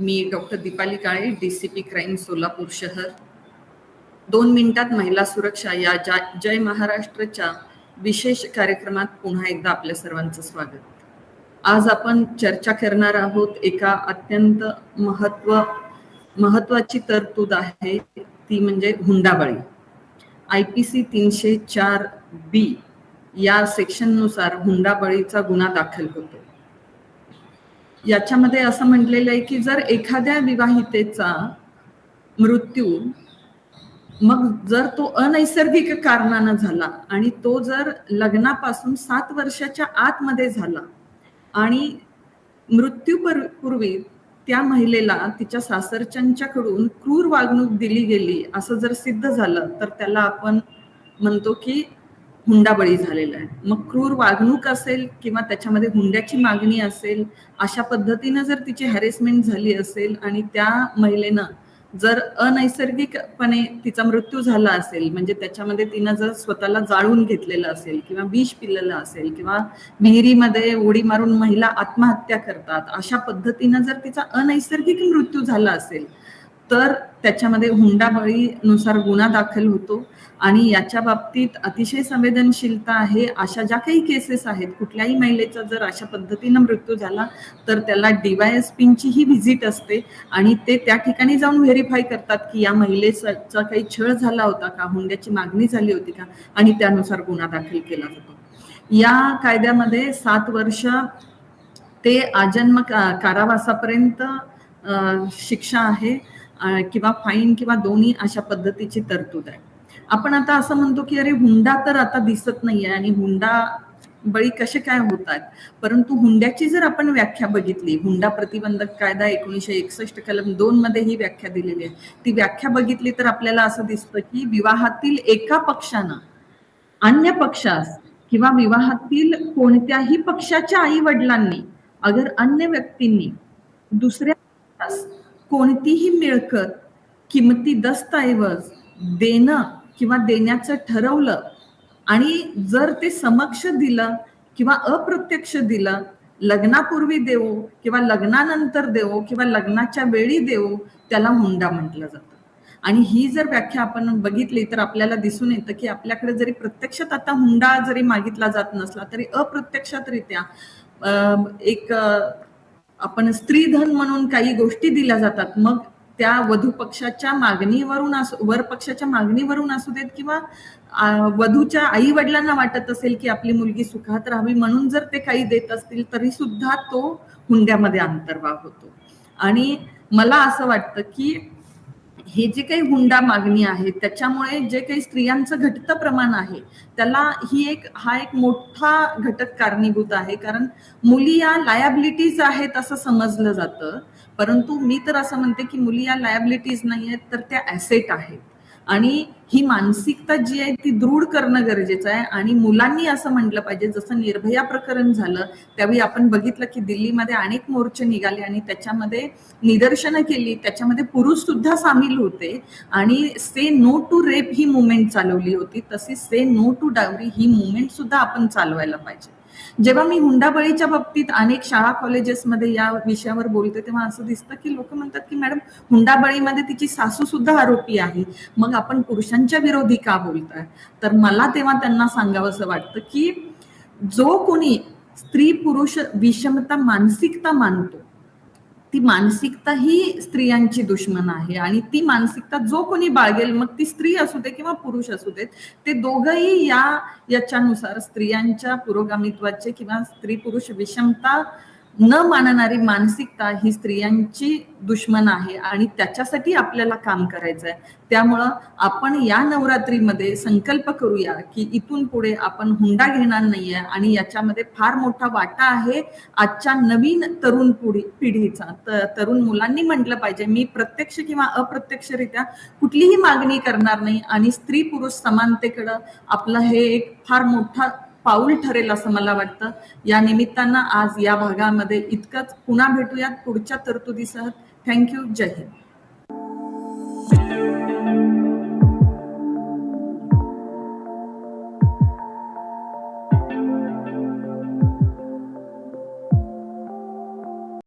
मी doctor Deepali काळे, DCP crime Solapur शहर. 2 मिनिटात महिला सुरक्षा या जय महाराष्ट्रच्या विशेष कार्यक्रमात पुन्हा एकदा आपल्या सर्वांचं स्वागत. आज आपण चर्चा करणार आहोत एका अत्यंत महत्वाची तरतूद आहे, ती म्हणजे हुंडाबळी. IPC 304B या सेक्शननुसार हुंडाबळीचा गुन्हा दाखल होतो. याच्यामध्ये असं म्हटलेलं आहे की जर एखाद्या विवाहितेचा मृत्यू मग जर तो अनैसर्गिक कारणानं झाला आणि तो जर लग्नापासून 7 वर्षाच्या आतमध्ये झाला आणि मृत्यूपूर्वी त्या महिलेला तिच्या सासरच्यांच्याकडून क्रूर वागणूक दिली गेली असं जर सिद्ध झालं तर त्याला आपण म्हणतो की हुंडाबळी झालेला आहे. मग क्रूर वागणूक असेल किंवा त्याच्यामध्ये हुंड्याची मागणी असेल, अशा पद्धतीनं जर तिची हॅरेसमेंट झाली असेल आणि त्या महिलेनं जर अनैसर्गिकपणे तिचा मृत्यू झाला असेल, म्हणजे त्याच्यामध्ये तिनं जर स्वतःला जाळून घेतलेलं असेल किंवा विष पिलेलं असेल किंवा विहिरीमध्ये उडी मारून महिला आत्महत्या करतात, अशा पद्धतीनं जर तिचा अनैसर्गिक मृत्यू झाला असेल तर त्याच्यामध्ये हुंडाबळीनुसार गुन्हा दाखल होतो. आणि याच्या बाबतीत अतिशय संवेदनशीलता आहे. अशा ज्या काही केसेस आहेत, कुठल्याही महिलेचा जर अशा पद्धतीनं मृत्यू झाला तर त्याला DYSPची ही व्हिजिट असते आणि ते त्या ठिकाणी जाऊन व्हेरीफाय करतात की या महिलेचा काही छळ झाला होता का, हुंड्याची मागणी झाली होती का, आणि त्यानुसार गुन्हा दाखल केला जातो. या कायद्यामध्ये 7 वर्ष ते आजन्म कारावासापर्यंत शिक्षा आहे किंवा फाईन किंवा दोन्ही अशा पद्धतीची तरतूद आहे. आपण आता असं म्हणतो की अरे हुंडा तर आता दिसत नाहीये आणि हुंडा बळी कसे काय होत आहेत, परंतु हुंड्याची जर आपण व्याख्या बघितली, हुंडा प्रतिबंधक कायदा 1961 कलम 2 मध्ये ही व्याख्या दिलेली आहे. ती व्याख्या बघितली तर आपल्याला असं दिसतं की विवाहातील एका पक्षानं अन्य पक्षास किंवा विवाहातील कोणत्याही पक्षाच्या आई वडिलांनी अगर अन्य व्यक्तींनी दुसऱ्या पक्षास कोणतीही मिळकत, किमती दस्तऐवज देणं किंवा देण्याचं ठरवलं आणि जर ते समक्ष दिलं किंवा अप्रत्यक्ष दिलं, लग्नापूर्वी देवो किंवा लग्नानंतर देवो किंवा लग्नाच्या वेळी देवो, त्याला हुंडा म्हटलं जातं. आणि ही जर व्याख्या आपण बघितली तर आपल्याला दिसून येतं की आपल्याकडे जरी प्रत्यक्षात आता हुंडा जरी मागितला जात नसला तरी अप्रत्यक्षातरित्या एक आपण स्त्रीधन म्हणून काही गोष्टी दिल्या जातात. मग त्या वधू पक्षाच्या मागणीवरून वर पक्षाच्या मागणीवरून असू देत किंवा वधूच्या आई वडिलांना वाटत असेल की आपली मुलगी सुखात राहावी म्हणून जर ते काही देत असतील तरी सुद्धा तो हुंड्यामध्ये अंतर्भाव होतो. आणि मला असं वाटतं की हे जे काही हुंडा मागणी आहे त्याच्यामुळे जे काही स्त्रियांचं घटतं प्रमाण आहे त्याला हा एक मोठा घटक कारणीभूत आहे. कारण मुली या लायबिलिटीज आहेत असं समजलं जातं, परंतु मी तर असं म्हणते की मुली या लायबिलिटीज नाही आहेत तर त्या ऍसेट आहेत. आणि ही मानसिकता जी आहे ती दृढ करणं गरजेचं आहे. आणि मुलांनी असं म्हटलं पाहिजे, जसं निर्भया प्रकरण झालं त्यावेळी आपण बघितलं की दिल्लीमध्ये अनेक मोर्चे निघाले आणि त्याच्यामध्ये निदर्शनं केली, त्याच्यामध्ये पुरुष सुद्धा सामील होते आणि से नो टू रेप ही मुवमेंट चालवली होती. तशी से नो टू डावरी ही मुवमेंट सुद्धा आपण चालवायला पाहिजे. जेव्हा मी हुंडाबळीच्या बाबतीत अनेक शाळा कॉलेजेसमध्ये या विषयावर बोलते तेव्हा असं दिसतं की लोक म्हणतात की मॅडम हुंडाबळीमध्ये तिची सासू सुद्धा आरोपी आहे, मग आपण पुरुषांच्या विरोधी का बोलताय. तर मला तेव्हा त्यांना सांगावंसं वाटतं की जो कोणी स्त्री पुरुष विषमता मानसिकता मानतो ती मानसिकता ही स्त्रियांची दुश्मन आहे. आणि ती मानसिकता जो कोणी बाळगेल, मग ती स्त्री असू दे किंवा पुरुष असू देत, ते दोघंही याच्यानुसार स्त्रियांच्या पुरोगामित्वाचे किंवा स्त्री पुरुष विषमता न मानणारी मानसिकता ही स्त्रियांची दुश्मन आहे आणि त्याच्यासाठी आपल्याला काम करायचं आहे. त्यामुळं आपण या नवरात्रीमध्ये संकल्प करूया की इथून पुढे आपण हुंडा घेणार नाहीये. आणि याच्यामध्ये फार मोठा वाटा आहे आजच्या नवीन तरुण पिढीचा. तरुण मुलांनी म्हटलं पाहिजे मी प्रत्यक्ष किंवा अप्रत्यक्षरित्या कुठलीही मागणी करणार नाही आणि स्त्री पुरुष समानतेकडं आपलं हे एक फार मोठा पाऊल ठरेल असं मला वाटतं. या निमित्तानं आज या भागामध्ये इतकंच. पुन्हा भेटूयात पुढच्या तरतुदीसह. थँक्यू. जय हिंद.